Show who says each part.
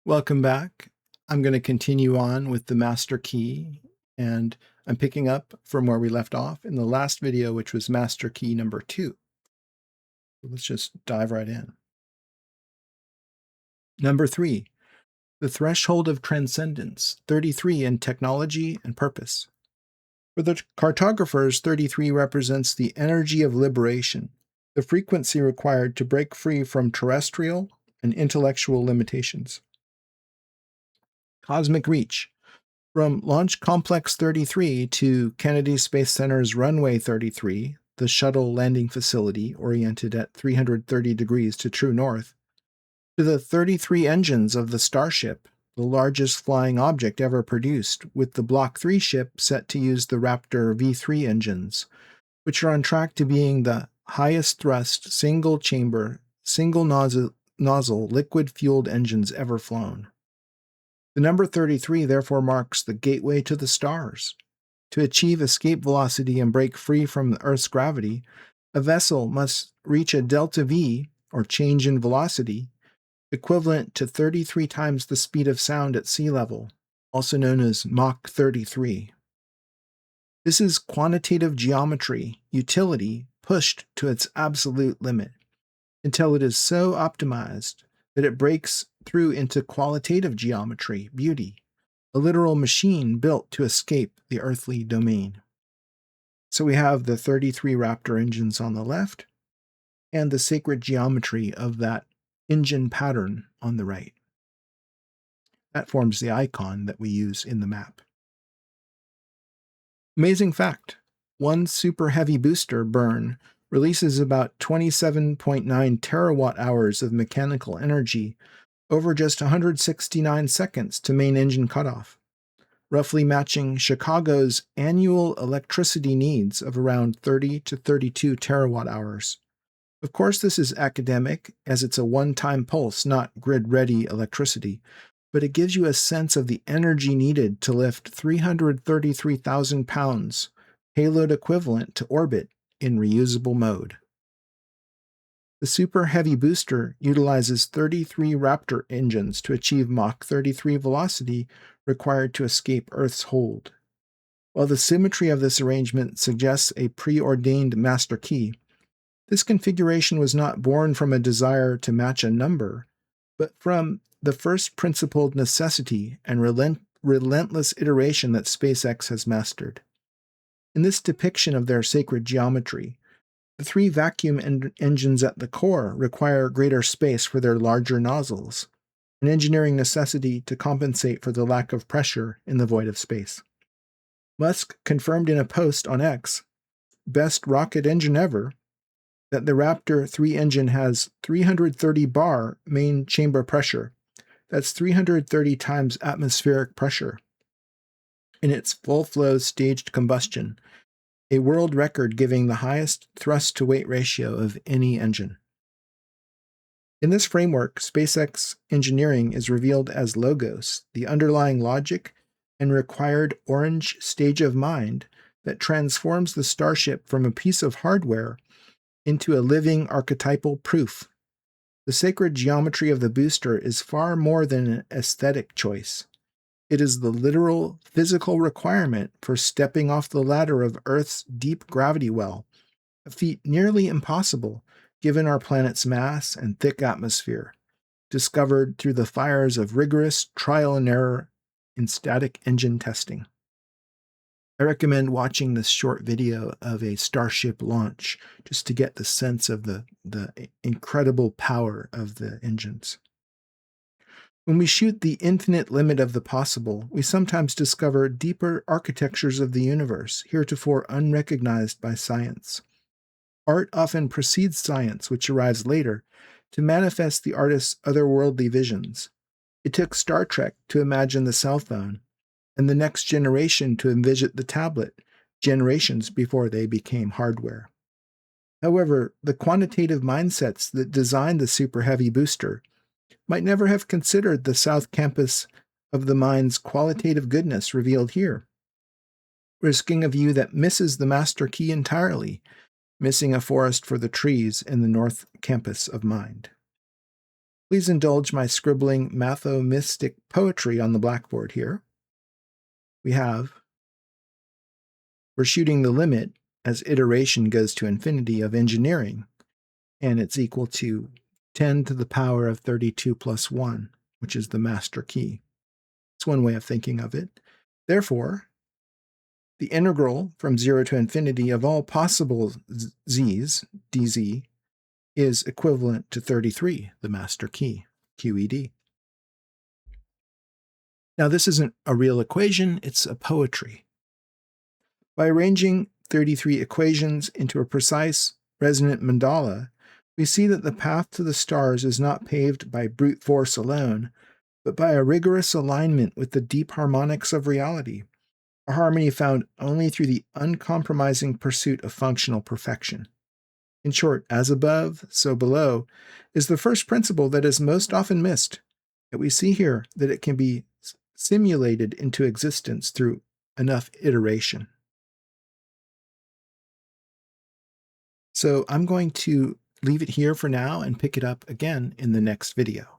Speaker 1: Welcome back. I'm going to continue on with the master key, and I'm picking up from where we left off in the last video, which was master key number 2. Let's just dive right in. Number 3, the threshold of transcendence, 33 in technology and purpose. For the cartographers, 33 represents the energy of liberation, the frequency required to break free from terrestrial and intellectual limitations. Cosmic reach. From Launch Complex 33 to Kennedy Space Center's Runway 33, the shuttle landing facility oriented at 330 degrees to true north, to the 33 engines of the Starship, the largest flying object ever produced, with the Block 3 ship set to use the Raptor V3 engines, which are on track to being the highest thrust, single-chamber, single-nozzle, liquid-fueled engines ever flown. The number 33 therefore marks the gateway to the stars. To achieve escape velocity and break free from the Earth's gravity, a vessel must reach a delta V, or change in velocity, equivalent to 33 times the speed of sound at sea level, also known as Mach 33. This is quantitative geometry, utility, pushed to its absolute limit, until it is so optimized that it breaks through into qualitative geometry, beauty, a literal machine built to escape the earthly domain. So we have the 33 Raptor engines on the left, and the sacred geometry of that engine pattern on the right. That forms the icon that we use in the map. Amazing fact, one super heavy booster burn releases about 27.9 terawatt hours of mechanical energy over just 169 seconds to main engine cutoff, roughly matching Chicago's annual electricity needs of around 30 to 32 terawatt hours. Of course, this is academic, as it's a one-time pulse, not grid-ready electricity, but it gives you a sense of the energy needed to lift 333,000 pounds, payload equivalent to orbit, in reusable mode. The Super Heavy booster utilizes 33 Raptor engines to achieve Mach 33 velocity required to escape Earth's hold. While the symmetry of this arrangement suggests a preordained master key, this configuration was not born from a desire to match a number, but from the first principled necessity and relentless iteration that SpaceX has mastered. In this depiction of their sacred geometry, the 3 vacuum engines at the core require greater space for their larger nozzles, an engineering necessity to compensate for the lack of pressure in the void of space. Musk confirmed in a post on X, best rocket engine ever, that the Raptor 3 engine has 330 bar main chamber pressure. That's 330 times atmospheric pressure in its full-flow staged combustion, a world record giving the highest thrust-to-weight ratio of any engine. In this framework, SpaceX engineering is revealed as Logos, the underlying logic and required orange stage of mind that transforms the Starship from a piece of hardware into a living archetypal proof. The sacred geometry of the booster is far more than an aesthetic choice. It is the literal physical requirement for stepping off the ladder of Earth's deep gravity well, a feat nearly impossible given our planet's mass and thick atmosphere, discovered through the fires of rigorous trial and error in static engine testing. I recommend watching this short video of a Starship launch just to get the sense of the incredible power of the engines. When we shoot the infinite limit of the possible, we sometimes discover deeper architectures of the universe, heretofore unrecognized by science. Art often precedes science, which arrives later, to manifest the artist's otherworldly visions. It took Star Trek to imagine the cell phone, and the next generation to envision the tablet, generations before they became hardware. However, the quantitative mindsets that designed the Super Heavy booster might never have considered the South Campus of the mind's qualitative goodness revealed here, risking a view that misses the master key entirely, missing a forest for the trees in the North Campus of mind. Please indulge my scribbling matho-mystic poetry on the blackboard here. We're shooting the limit as iteration goes to infinity of engineering, and it's equal to 10 to the power of 32 plus 1, which is the master key. It's one way of thinking of it. Therefore, the integral from 0 to infinity of all possible z's, dz, is equivalent to 33, the master key, QED. Now, this isn't a real equation, it's a poetry. By arranging 33 equations into a precise resonant mandala, we see that the path to the stars is not paved by brute force alone, but by a rigorous alignment with the deep harmonics of reality, a harmony found only through the uncompromising pursuit of functional perfection. In short, as above, so below, is the first principle that is most often missed, yet we see here that it can be simulated into existence through enough iteration. So I'm going to leave it here for now and pick it up again in the next video.